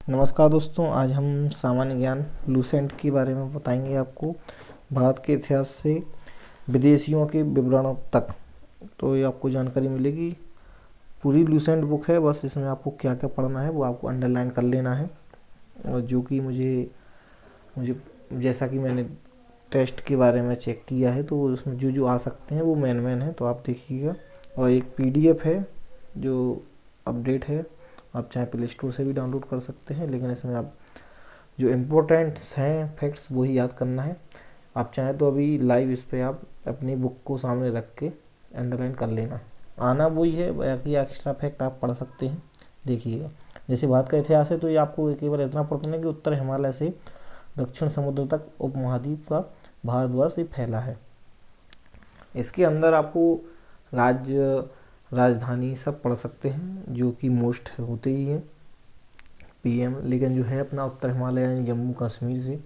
नमस्कार दोस्तों, आज हम सामान्य ज्ञान लूसेंट के बारे में बताएंगे आपको। भारत के इतिहास से विदेशियों के विवरणों तक तो ये आपको जानकारी मिलेगी। पूरी लूसेंट बुक है, बस इसमें आपको क्या क्या पढ़ना है वो आपको अंडरलाइन कर लेना है। और जो कि मुझे मुझे जैसा कि मैंने टेस्ट के बारे में चेक किया है तो उसमें जो जो आ सकते हैं वो मेन है, तो आप देखिएगा। और एक पीडीएफ है जो अपडेट है, आप चाहे प्ले स्टोर से भी डाउनलोड कर सकते हैं, लेकिन इसमें आप जो इम्पोर्टेंट हैं फैक्ट्स वही याद करना है। आप चाहें तो अभी लाइव इस पे आप अपनी बुक को सामने रख के अंडरलाइन कर लेना। आना वही है, बाकी एक्स्ट्रा फैक्ट आप पढ़ सकते हैं। देखिएगा, जैसे भारत का इतिहास है तो ये आपको केवल इतना पढ़ना है कि उत्तर हिमालय से दक्षिण समुद्र तक उपमहाद्वीप का भारतवर्ष ये फैला है। इसके अंदर आपको राज्य, राजधानी सब पढ़ सकते हैं जो कि मोस्ट होते ही हैं, पीएम। लेकिन जो है अपना उत्तर हिमालय यानी जम्मू कश्मीर से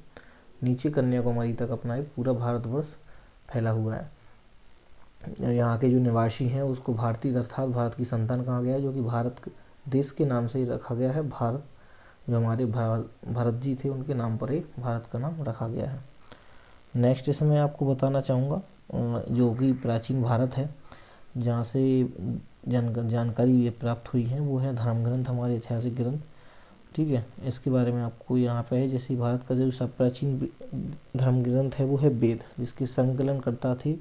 नीचे कन्याकुमारी तक अपना ये पूरा भारतवर्ष फैला हुआ है। यहाँ के जो निवासी हैं उसको भारतीय अर्थात भारत की संतान कहा गया है, जो कि भारत देश के नाम से ही रखा गया है। भारत जो हमारे भरत जी थे उनके नाम पर ही भारत का नाम रखा गया है। नेक्स्ट इसमें आपको बताना चाहूँगा जो कि प्राचीन भारत है जहाँ से जानकारी ये प्राप्त हुई है वो है धर्म ग्रंथ, हमारे ऐतिहासिक ग्रंथ। ठीक है, इसके बारे में आपको यहाँ पे है। जैसे भारत का जो सब प्राचीन धर्म ग्रंथ है वो है वेद, जिसके संकलन करता थे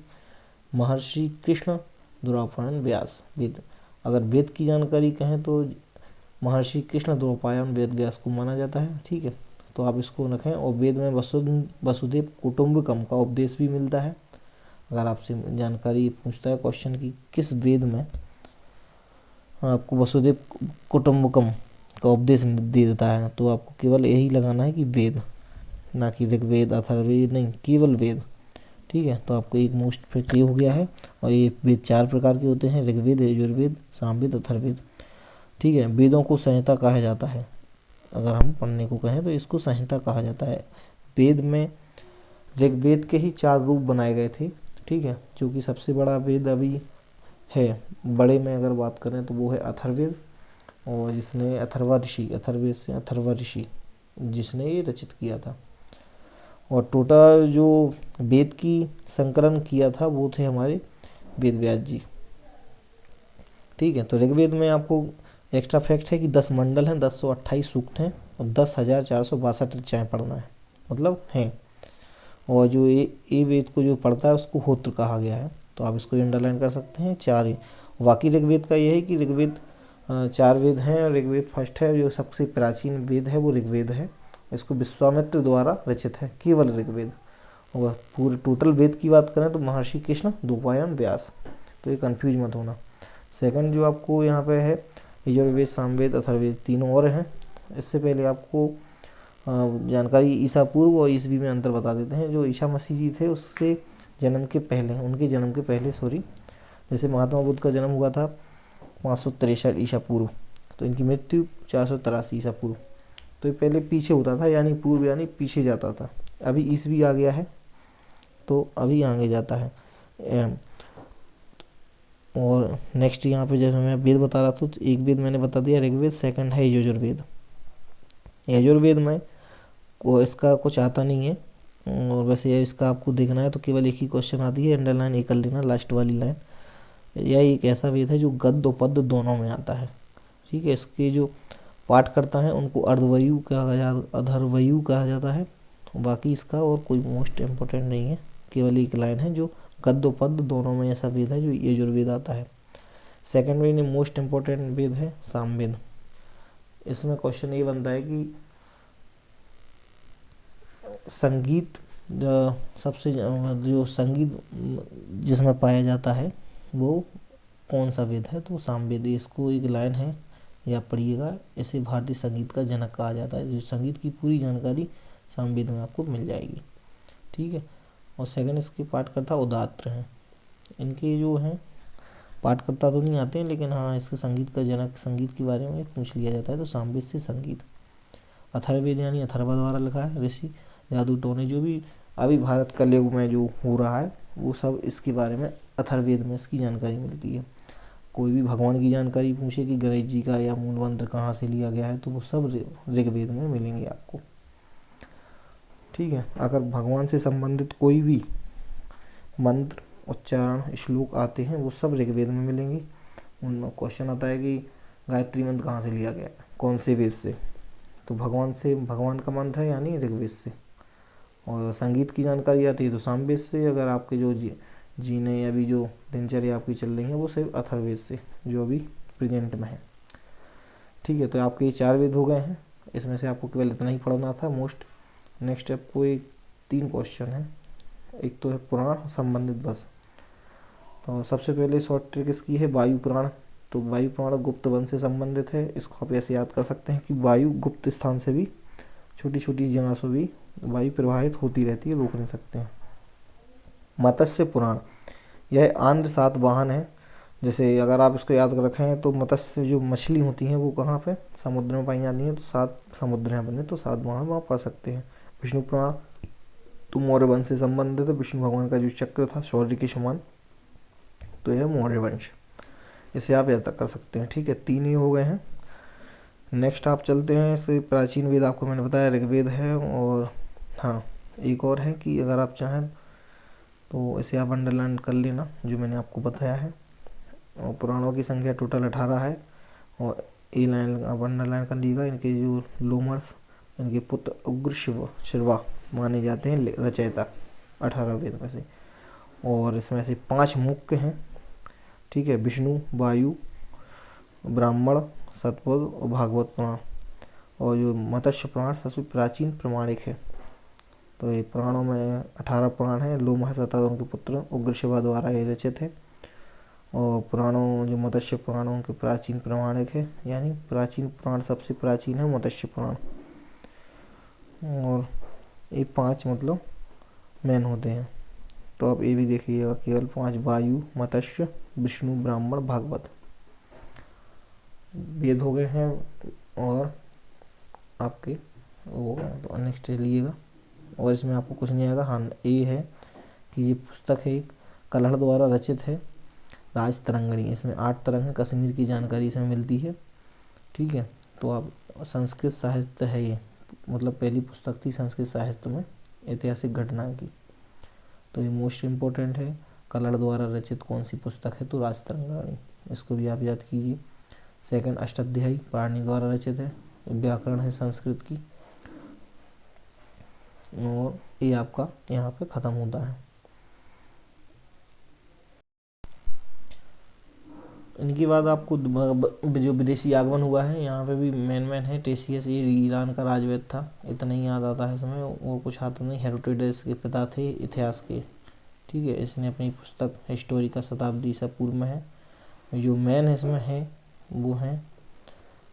महर्षि कृष्ण द्वैपायन व्यास। वेद, अगर वेद की जानकारी कहें तो महर्षि कृष्ण द्वैपायन वेद व्यास को माना जाता है। ठीक है, तो आप इसको रखें। और वेद में वसुदेव कुटुंबकम का उपदेश भी मिलता है। अगर आपसे जानकारी पूछता है क्वेश्चन की किस वेद में आपको वसुदेव कुटुंबकम का उपदेश दे देता है, तो आपको केवल यही लगाना है कि वेद, ना कि ऋग्वेद अथर्ववेद नहीं, केवल वेद। ठीक है, तो आपको एक मोस्ट फिट ये हो गया है। और ये वेद 4 प्रकार के होते हैं, ऋग्वेद, यजुर्वेद, सामवेद, अथर्ववेद। ठीक है, वेदों को संहिता कहा जाता है। अगर हम पढ़ने को कहें तो इसको संहिता कहा जाता है। वेद में ऋग्वेद के ही 4 रूप बनाए गए थे। ठीक है, जो कि सबसे बड़ा वेद अभी है, बड़े में अगर बात करें तो वो है अथर्ववेद, और जिसने अथर्ववेद से अथर्व ऋषि जिसने ये रचित किया था। और टोटल जो वेद की संकलन किया था वो थे हमारे वेद व्यास जी। ठीक है, तो ऋग्वेद में आपको एक्स्ट्रा फैक्ट है कि 10 मंडल हैं, 1028 सूक्त हैं और 10,462 ऋचाएँ पढ़ना है, मतलब हैं। और जो ये वेद को जो पढ़ता है उसको होत्र कहा गया है, तो आप इसको अंडरलाइन कर सकते हैं। 4 ही बाकी ऋग्वेद का ये है कि ऋग्वेद 4 वेद हैं और ऋग्वेद फर्स्ट है। जो सबसे प्राचीन वेद है वो ऋग्वेद है, इसको विश्वामित्र द्वारा रचित है, केवल ऋग्वेद। और पूरे टोटल वेद की बात करें तो महर्षि कृष्ण द्वैपायन व्यास, तो ये कंफ्यूज मत होना। सेकंड जो आपको यहाँ पे है यजुर्वेद, सामवेद, अथर्ववेद, तीनों और हैं। इससे पहले आपको जानकारी ईसा पूर्व और ईसवी में अंतर बता देते हैं। जो ईसा मसीह जी थे उससे उनके जन्म के पहले जैसे महात्मा बुद्ध का जन्म हुआ था 563 ईसा पूर्व, तो इनकी मृत्यु 483 ईसा पूर्व। तो ये पहले पीछे होता था, यानी पूर्व यानी पीछे जाता था। अभी ईसवी आ गया है तो अभी आगे जाता है। और नेक्स्ट यहाँ पे जैसे मैं वेद बता रहा था तो एक वेद मैंने बता दिया ऋग्वेद, सेकंड है यजुर्वेद। यजुर्वेद में को इसका कुछ आता नहीं है, और वैसे इसका आपको देखना है तो केवल एक ही क्वेश्चन आती है, अंडरलाइन एक कर लेना लास्ट वाली लाइन। यह एक ऐसा वेद है जो गद्य और पद्य दोनों में आता है। ठीक है, इसके जो पाठ करता है उनको अधर्वयु कहा जाता है। बाकी इसका और कोई मोस्ट इम्पोर्टेंट नहीं है, केवल एक लाइन है जो गद्य और पद्य दोनों में ऐसा वेद है जो यजुर्वेद आता है। सेकंड वेद में मोस्ट इम्पोर्टेंट वेद है सामवेद। इसमें क्वेश्चन ये बनता है कि संगीत सबसे जो संगीत जिसमें पाया जाता है वो कौन सा वेद है, तो सामवेद। इसको एक लाइन है या पढ़िएगा, इसे भारतीय संगीत का जनक कहा जाता है। जो संगीत की पूरी जानकारी सामवेद में आपको मिल जाएगी। ठीक है, और सेकंड इसके पाठकर्ता उदात्त हैं। इनके जो हैं पाठकर्ता तो नहीं आते हैं, लेकिन हाँ इसके संगीत का जनक, संगीत के बारे में पूछ लिया जाता है तो सामवेद से संगीत। अथर्ववेद यानी अथर्वा द्वारा लिखा है, ऋषि जादू टोने जो भी अभी भारत कलयुग में जो हो रहा है वो सब इसके बारे में अथर्ववेद में इसकी जानकारी मिलती है। कोई भी भगवान की जानकारी पूछे कि गणेश जी का या मूल मंत्र कहाँ से लिया गया है, तो वो सब ऋग्वेद में मिलेंगे आपको। ठीक है, अगर भगवान से संबंधित कोई भी मंत्र, उच्चारण, श्लोक आते हैं वो सब ऋग्वेद में मिलेंगे। उनमें क्वेश्चन आता है कि गायत्री मंत्र कहाँ से लिया गया, कौन से वेद से, तो भगवान का मंत्र है यानी ऋग्वेद से। और संगीत की जानकारी आती है तो सामवेद से। अगर आपके जो जीने अभी जो दिनचर्या आपकी चल रही है वो सिर्फ अथर्ववेद से, जो अभी प्रेजेंट में है। ठीक है, तो आपके ये 4 वेद हो गए हैं। इसमें से आपको केवल इतना ही पढ़ना था मोस्ट। नेक्स्ट आपको 3 क्वेश्चन है। एक तो है पुराण संबंधित बस। तो सबसे पहले शॉर्ट ट्रिक इसकी है वायु पुराण। तो वायु पुराण गुप्त वन से संबंधित है। इसको आप ऐसे याद कर सकते हैं कि वायु गुप्त स्थान से भी, छोटी छोटी जगह से भी वायु प्रवाहित होती रहती है, रोक नहीं सकते हैं। मत्स्य पुराण, यह आंध्र 7 वाहन है। जैसे अगर आप इसको याद रखें तो मत्स्य जो मछली होती हैं वो कहाँ पे, समुद्र में पाई जाती हैं। तो 7 समुद्र हैं बने, तो 7 वाहन वहाँ पढ़ सकते हैं। विष्णु पुराण तो मौर्य वंश से संबंधित है। विष्णु भगवान का जो चक्र था शौर्य के समान, तो यह मौर्य वंश, इसे आप याद कर सकते हैं। ठीक है, 3 ही हो गए हैं। नेक्स्ट आप चलते हैं इसे प्राचीन वेद, आपको मैंने बताया ऋग्वेद है। और हाँ, एक और है कि अगर आप चाहें तो इसे आप अंडरलाइन कर लेना, जो मैंने आपको बताया है। और पुराणों की संख्या टोटल 18 है। और ए लाइन आप अंडरलाइन कर लीजिएगा। इनके जो लोमर्स, इनके पुत्र उग्र शिवा माने जाते हैं रचयिता 18 वेद में से। और इसमें से 5 मुख्य हैं। ठीक है, विष्णु, वायु, ब्राह्मण, सतपथ और भागवत पुराण। और जो मत्स्य पुराण सबसे प्राचीन प्रमाणिक है। तो ये पुराणों में 18 पुराण हैं। लोमहर्ष तथा उनके पुत्र उग्र शिवा द्वारा ये रचित है। और पुराणों जो मत्स्य पुराणों के प्राचीन प्रमाणिक है, यानी प्राचीन पुराण सबसे प्राचीन है मत्स्य पुराण। और ये 5 मतलब मेन होते हैं। तो आप ये भी देखिएगा, केवल 5 वायु, मत्स्य, विष्णु, ब्राह्मण, भागवत वेद हो गए हैं। और आपके वो हो गए। तो नेक्स्ट लीजिएगा। और इसमें आपको कुछ नहीं आएगा। हाँ, ये है कि ये पुस्तक है एक कलहड़ द्वारा रचित है, राज तरंगिणी। इसमें 8 तरंग है, कश्मीर की जानकारी इसमें मिलती है। ठीक है, तो आप संस्कृत साहित्य है ये, मतलब पहली पुस्तक थी संस्कृत साहित्य में ऐतिहासिक घटना की। तो ये मोस्ट इम्पोर्टेंट है। कलहड़ द्वारा रचित कौन सी पुस्तक है, तो राज तरंगिणी। इसको भी आप याद कीजिए। सेकंड, अष्टाध्यायी पाणिनि द्वारा रचित है, व्याकरण है संस्कृत की। और ये आपका यहाँ पे ख़त्म होता है। इनके बाद आपको जो विदेशी आगमन हुआ है, यहाँ पे भी मेन है टेसियस, ये ईरान का राजवैद था। इतना ही याद आता है इसमें, और कुछ आता नहीं। हेरोडोटस के पिता थे इतिहास के। ठीक है, इसने अपनी पुस्तक हिस्टोरिका शताब्दी ईसा पूर्व में है। जो मेन इसमें है वो हैं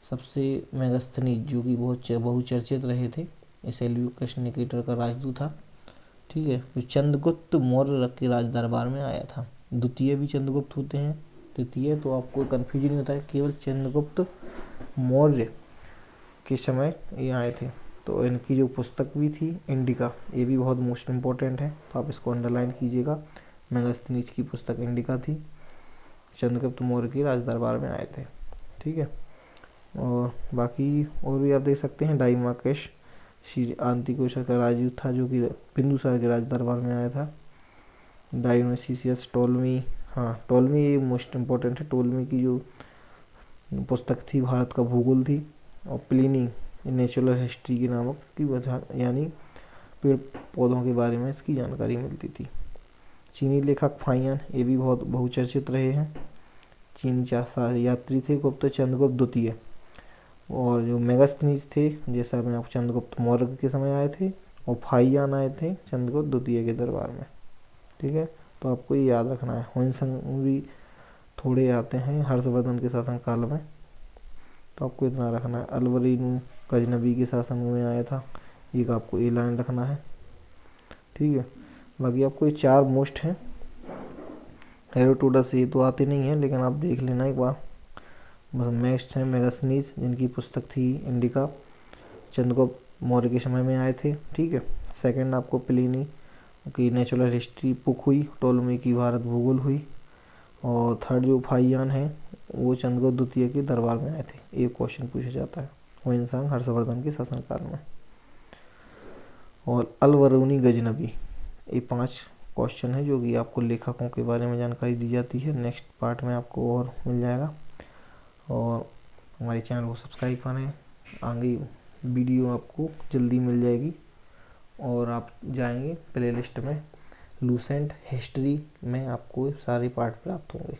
सबसे मेगास्थनीज, जो कि बहुचर्चित रहे थे। सेल्यूकस निकेटर का राजदूत था। ठीक है, जो चंद्रगुप्त मौर्य के राज दरबार में आया था। द्वितीय भी चंद्रगुप्त होते हैं, तृतीय तो आपको कन्फ्यूजन नहीं होता है। केवल चंद्रगुप्त मौर्य के समय ये आए थे। तो इनकी जो पुस्तक भी थी इंडिका, ये भी बहुत मोस्ट इम्पोर्टेंट है, तो आप इसको अंडरलाइन कीजिएगा। मेगास्थनीज की पुस्तक इंडिका थी, चंद्रगुप्त मौर्य के राज दरबार में आए थे। ठीक है, और बाकी और भी आप देख सकते हैं। डाइमाकेश श्री आंतिकोश का राजदूत था, जो कि बिंदुसार के राज दरबार में आया था। डायोनिसियस टोलमी, हाँ टोलमी ये मोस्ट इम्पोर्टेंट है। टोलमी की जो पुस्तक थी भारत का भूगोल थी। और प्लिनी नेचुरल हिस्ट्री के नामक की वजह, यानी पेड़ पौधों के बारे में इसकी जानकारी मिलती थी। चीनी लेखक फाहियान, ये भी बहुत बहुचर्चित रहे हैं। चीनी यात्री थे गुप्त चंद्रगुप्त द्वितीय। और जो मेगास्थनीज थे, जैसा मैं आप चंद्रगुप्त मौर्य के समय आए थे, और फाहियान आए थे चंद्रगुप्त द्वितीय के दरबार में। ठीक है, तो आपको ये याद रखना है। होइसंग भी थोड़े आते हैं हर्षवर्धन के शासन काल में, तो आपको इतना रखना है। अलवरीन गजनबी के शासन में आया था, एक आपको ए लाइन रखना है। ठीक है, बाकी आपको ये 4 मोस्ट हैं। हेरोडोटस ये तो आते नहीं हैं, लेकिन आप देख लेना एक बार। नेक्स्ट है मेगास्थनीज, जिनकी पुस्तक थी इंडिका, चंद्रगुप्त मौर्य के समय में आए थे। ठीक है, सेकंड आपको प्लिनी की नेचुरल हिस्ट्री बुक हुई। टोलमी की भारत भूगोल हुई। और थर्ड जो फाहियान है, वो चंद्रगुप्त द्वितीय के दरबार में आए थे, एक क्वेश्चन पूछा जाता है। वो इंसान हर्षवर्धन के शासनकाल में। और अलबरूनी गजनबी, ये 5 क्वेश्चन है जो कि आपको लेखकों के बारे में जानकारी दी जाती है। नेक्स्ट पार्ट में आपको और मिल जाएगा। और हमारे चैनल को सब्सक्राइब करें, आगे वीडियो आपको जल्दी मिल जाएगी। और आप जाएंगे प्लेलिस्ट में, लूसेंट हिस्ट्री में आपको सारे पार्ट प्राप्त होंगे।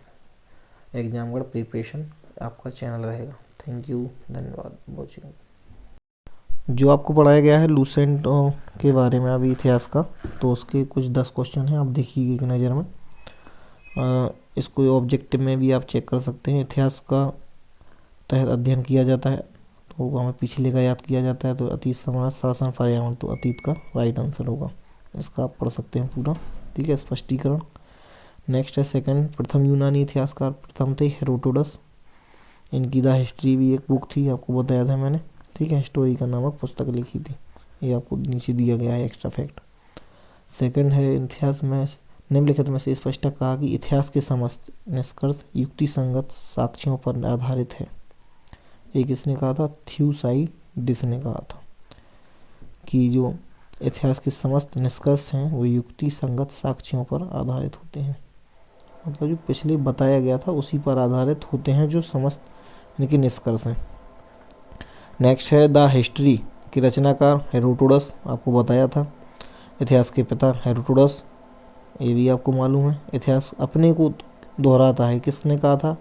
एग्जामगढ़ प्रिपरेशन आपका चैनल रहेगा। थैंक यू, धन्यवाद वॉचिंग। जो आपको पढ़ाया गया है लूसेंट के बारे में अभी इतिहास का, तो उसके कुछ 10 क्वेश्चन हैं, आप देखिए एक नज़र में। इसको ऑब्जेक्टिव में भी आप चेक कर सकते हैं। इतिहास का तहत अध्ययन किया जाता है, तो हमें पिछले का याद किया जाता है। तो अतीत, समाज, शासन, पर्यावरण, तो अतीत का राइट आंसर होगा। इसका आप पढ़ सकते हैं पूरा, ठीक है, स्पष्टीकरण। नेक्स्ट है सेकंड, प्रथम यूनानी इतिहासकार प्रथम थे हेरोडोटस। इनकी द हिस्ट्री भी एक बुक थी, आपको बताया था मैंने, ठीक है, हिस्टोरी का नामक पुस्तक लिखी थी। ये आपको नीचे दिया गया है एक्स्ट्रा फैक्ट। सेकंड है, इतिहास में निम्नलिखित में से स्पष्ट कहा कि इतिहास के समस्त निष्कर्ष युक्ति संगत साक्ष्यों पर आधारित है। एक किसने कहा था? थ्यूसाइडिस ने कहा था कि जो इतिहास के समस्त निष्कर्ष हैं वो युक्ति संगत साक्ष्यों पर आधारित होते हैं। मतलब जो पिछले बताया गया था उसी पर आधारित होते हैं जो समस्त इनके निष्कर्ष हैं। नेक्स्ट है द हिस्ट्री के रचनाकार हेरोडोटस, आपको बताया था। इतिहास के पिता हेरोडोटस, ये भी आपको मालूम है। इतिहास अपने को दोहराता है, किसने कहा था?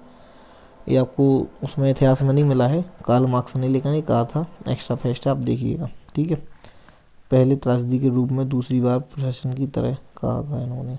ये आपको उसमें इतिहास में नहीं मिला है, कार्ल मार्क्स ने लेकर नहीं कहा था। एक्स्ट्रा फैक्ट आप देखिएगा, ठीक है। पहले त्रासदी के रूप में दूसरी बार प्रशासन की तरह कहा था इन्होंने।